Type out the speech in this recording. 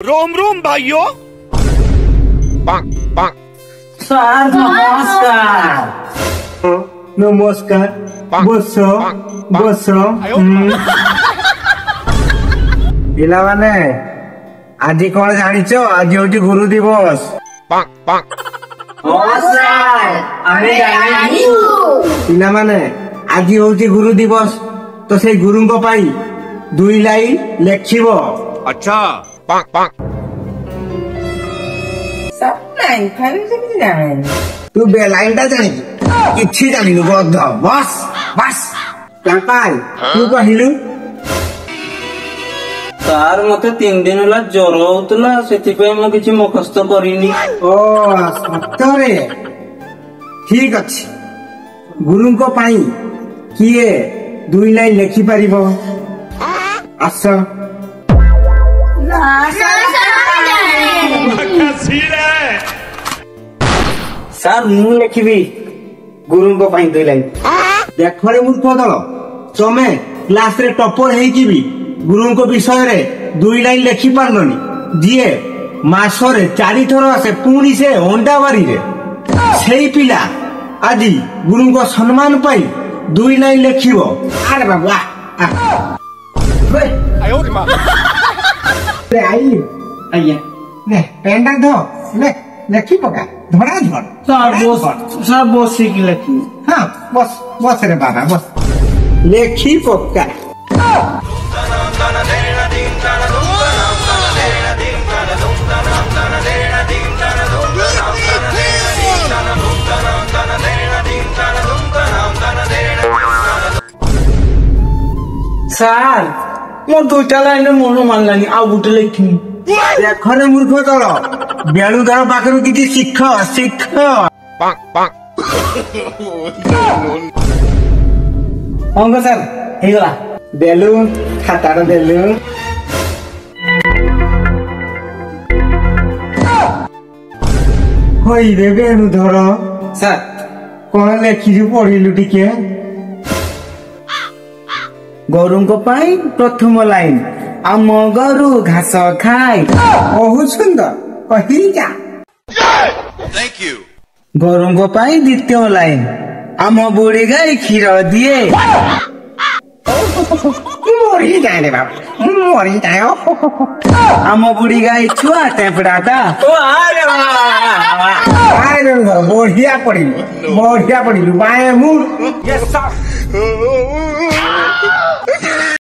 रोम रोम भाइयों। सर नमस्कार। नमस्कार। बस बस पिला माने आज कौन जानिच आज हूँ गुरु दिवस। पिला माने आज हूँ गुरु दिवस तो से गुरु को पाई दुई लाइन लेखिबो। अच्छा तू बेलाइन टा जानी किछि जानिनु गध बस बस काकाई तू कहिलु सर मते 3 दिन होला ज्वर होतला सेति पे म किछि मुखस्त करिनी। ओ सतरे ठीक अछि गुरु को पाई किए दुई लाइन लेखि परिबो आस सर मु लेखिबी गुरु को पाई दुई लाइन देखरे मूर्ख दल तमे क्लास रे टॉपर हेई की भी गुरु को विषय रे दुई लाइन लेखि पारलनी जिए मासरे 4 थर आसे पुणी से अंडा बारी रे सेई पिला आज गुरु को सम्मान पाई दुई लाइन लेखिबो। अरे बाबा रे आई आइए ने पेंडा धो ले लेखि पका धड़ा धड़ सर बसी की लेखी। हाँ बस बस रे बाबा बस लेखि पका सर मोर दुईटा लाइन मन मानलानी आ गुटे लेखी देखरे मूर्ख दल बेलू दल पाखरु किछि शिख शिख अंग सर हेगला देलु खातार देलु होई रे बेलू धर सर कोन लेखि पढ़िलु टिके गरु को पाई प्रथम लाइन आम गरु घास खाए बहुत सुंदर कही जा थैंक यू। गरु को पाई द्वितीय लाइन आम बुढ़ी गाय क्षीर दिए मरी जाए रे बाबा मरी जाए आम बुढ़ी गाय छुआ टेपड़ाटा अरे बढ़िया पढ़िलु बाए मुर